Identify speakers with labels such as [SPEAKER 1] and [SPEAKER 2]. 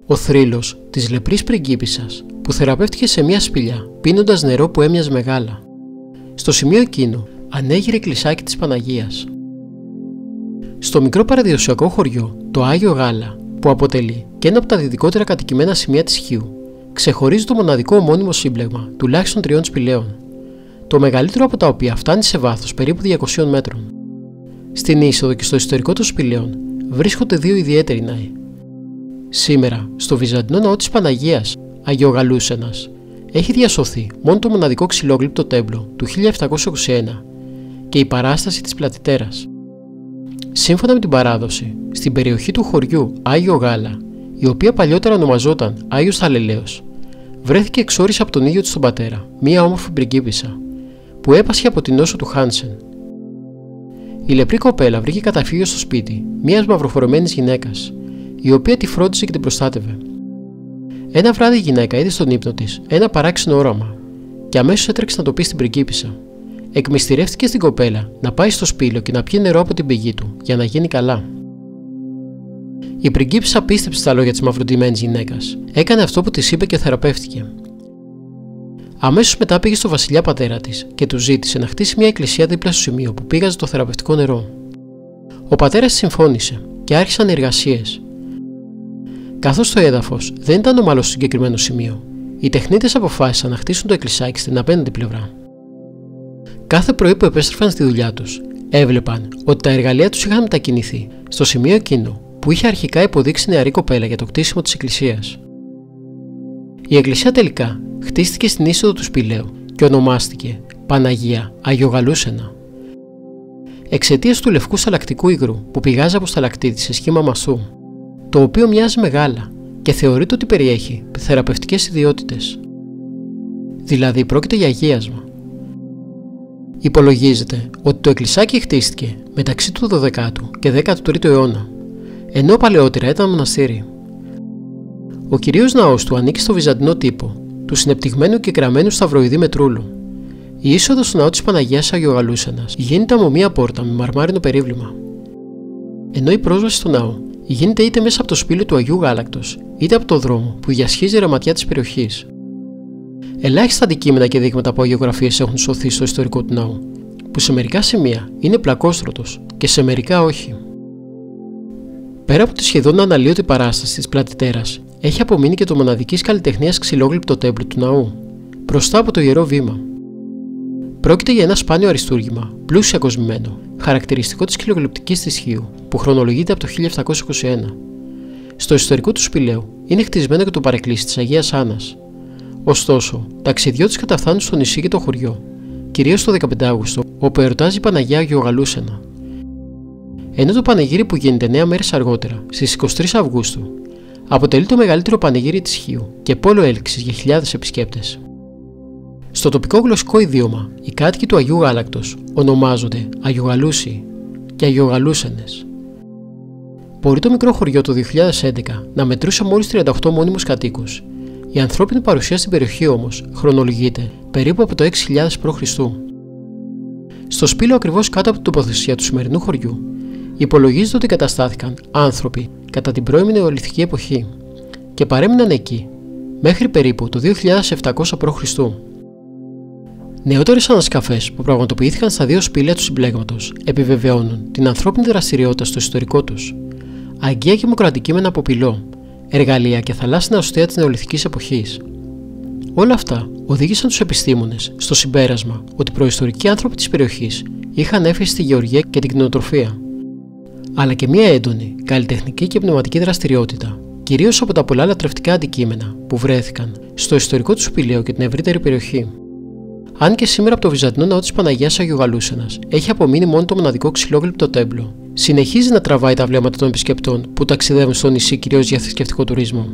[SPEAKER 1] Ο θρύλος της λεπρής πριγκίπισσας που θεραπεύτηκε σε μια σπηλιά πίνοντας νερό που έμοιαζε με γάλα. Στο σημείο εκείνο ανέγειρε κλεισάκι της Παναγίας. Στο μικρό παραδοσιακό χωριό, το Άγιο Γάλα, που αποτελεί και ένα από τα δυτικότερα κατοικημένα σημεία της Χίου, ξεχωρίζει το μοναδικό ομώνυμο σύμπλεγμα τουλάχιστον 3 σπηλαίων, το μεγαλύτερο από τα οποία φτάνει σε βάθος περίπου 200 μέτρων. Στην είσοδο και στο ιστορικό των σπηλαίων βρίσκονται 2 ιδιαίτεροι ναοί. Σήμερα, στο Βυζαντινό ναό της Παναγίας Αγιογαλούσενας, έχει διασωθεί μόνο το μοναδικό ξυλόγλυπτο τέμπλο του 1721 και η παράσταση της Πλατητέρας. Σύμφωνα με την παράδοση, στην περιοχή του χωριού Άγιο Γάλα, η οποία παλιότερα ονομαζόταν Άγιος Θαλελαίος, βρέθηκε εξόρισα από τον ίδιο της τον πατέρα μία όμορφη πριγκίπισσα που έπασχε από την νόσο του Χάνσεν. Η λεπρή κοπέλα βρήκε καταφύγιο στο σπίτι μιας μαυροφορεμένης γυναίκας, η οποία τη φρόντιζε και την προστάτευε. Ένα βράδυ η γυναίκα είδε στον ύπνο της ένα παράξενο όραμα και αμέσως έτρεξε να το πει στην πριγκίπισσα. Εκμυστηρεύτηκε στην κοπέλα να πάει στο σπήλαιο και να πιει νερό από την πηγή του για να γίνει καλά. Η πριγκίπισσα πίστεψε στα λόγια της μαυροντημένης γυναίκας, έκανε αυτό που της είπε και θεραπεύτηκε. Αμέσως μετά πήγε στο βασιλιά πατέρα της και του ζήτησε να χτίσει μια εκκλησία δίπλα στο σημείο που πήγαζε το θεραπευτικό νερό. Ο πατέρας συμφώνησε και άρχισαν οι εργασίες. Καθώς το έδαφος δεν ήταν ομαλό στο συγκεκριμένο σημείο, οι τεχνίτες αποφάσισαν να χτίσουν το εκκλησάκι στην απέναντι πλευρά. Κάθε πρωί που επέστρεφαν στη δουλειά τους, έβλεπαν ότι τα εργαλεία τους είχαν μετακινηθεί στο σημείο εκείνο που είχε αρχικά υποδείξει νεαρή κοπέλα για το κτίσιμο της εκκλησίας. Η εκκλησία τελικά χτίστηκε στην είσοδο του σπηλαίου και ονομάστηκε Παναγία Αγιογαλούσενα. Εξαιτίας του λευκού σταλακτικού υγρού που πηγάζει από σταλακτίτη σε σχήμα μαστού, το οποίο μοιάζει με γάλα και θεωρείται ότι περιέχει θεραπευτικές ιδιότητες. Δηλαδή πρόκειται για αγίασμα. Υπολογίζεται ότι το εκκλησάκι χτίστηκε μεταξύ του 12ου και 13ου αιώνα, ενώ παλαιότερα ήταν μοναστήρι. Ο κυρίως ναός του ανήκει στο βυζαντινό τύπο, του συνεπτυγμένου και γραμμένου σταυροειδή μετρούλου. Η είσοδος στο ναό της Παναγίας Αγιογαλούσενας γίνεται από μία πόρτα με μαρμάρινο περίβλημα. Ενώ η πρόσβαση στο ναό γίνεται είτε μέσα από το σπήλαιο του Αγίου Γάλακτος, είτε από το δρόμο που διασχίζει η ρεματιά της περιοχής. Ελάχιστα αντικείμενα και δείγματα από αγιογραφίες έχουν σωθεί στο ιστορικό του ναού, που σε μερικά σημεία είναι πλακόστρωτος και σε μερικά όχι. Πέρα από τη σχεδόν αναλύωτη παράσταση της Πλατητέρας, έχει απομείνει και το μοναδικής καλλιτεχνίας ξυλόγλυπτο τέμπλο του ναού, μπροστά από το ιερό βήμα. Πρόκειται για ένα σπάνιο αριστούργημα, πλούσια κοσμημένο, χαρακτηριστικό της ξυλογλυπτικής της Χίου, που χρονολογείται από το 1721. Στο ιστορικό του σπηλαίου είναι χτισμένο και το παρεκκλήσι της Αγίας Άννας. Ωστόσο, ταξιδιώτες καταφθάνουν στο νησί και το χωριό, κυρίως το 15 Αύγουστο, όπου εορτάζει η Παναγία Αγιογαλούσενα. Ενώ το πανηγύρι που γίνεται 9 μέρες αργότερα, στις 23 Αυγούστου, αποτελεί το μεγαλύτερο πανηγύρι της Χίου και πόλο έλξης για χιλιάδες επισκέπτες. Στο τοπικό γλωσσικό ιδίωμα, οι κάτοικοι του Αγίου Γάλακτος ονομάζονται Αγιογαλούσιοι και Αγιογαλούσενες. Μπορεί το μικρό χωριό το 2011 να μετρούσε μόλις 38 μόνιμους κατοίκους. Η ανθρώπινη παρουσία στην περιοχή όμως χρονολογείται περίπου από το 6000 π.Χ. Στο σπήλαιο ακριβώς κάτω από την τοποθεσία του σημερινού χωριού, υπολογίζεται ότι καταστάθηκαν άνθρωποι κατά την πρώιμη νεολιθική εποχή και παρέμειναν εκεί μέχρι περίπου το 2700 π.Χ. Νεότερες ανασκαφές που πραγματοποιήθηκαν στα 2 σπήλαια του συμπλέγματος επιβεβαιώνουν την ανθρώπινη δραστηριότητα στο ιστορικό τους. Αγκαία και μοκρατικείμενα από πυλό, εργαλεία και θαλάσσινα οστεία της νεολιθικής εποχής. Όλα αυτά οδήγησαν τους επιστήμονες στο συμπέρασμα ότι οι προϊστορικοί άνθρωποι της περιοχής είχαν έφεση στη γεωργία και την κτηνοτροφία, αλλά και μια έντονη καλλιτεχνική και πνευματική δραστηριότητα, κυρίως από τα πολλά λατρευτικά αντικείμενα που βρέθηκαν στο ιστορικό του σπηλαίου και την ευρύτερη περιοχή. Αν και σήμερα από το βυζαντινό ναό της Παναγίας Αγιογαλούσενας έχει απομείνει μόνο το μοναδικό ξυλόγλυπτο τέμπλο, συνεχίζει να τραβάει τα βλέμματα των επισκεπτών που ταξιδεύουν στο νησί κυρίως για θρησκευτικό τουρισμό.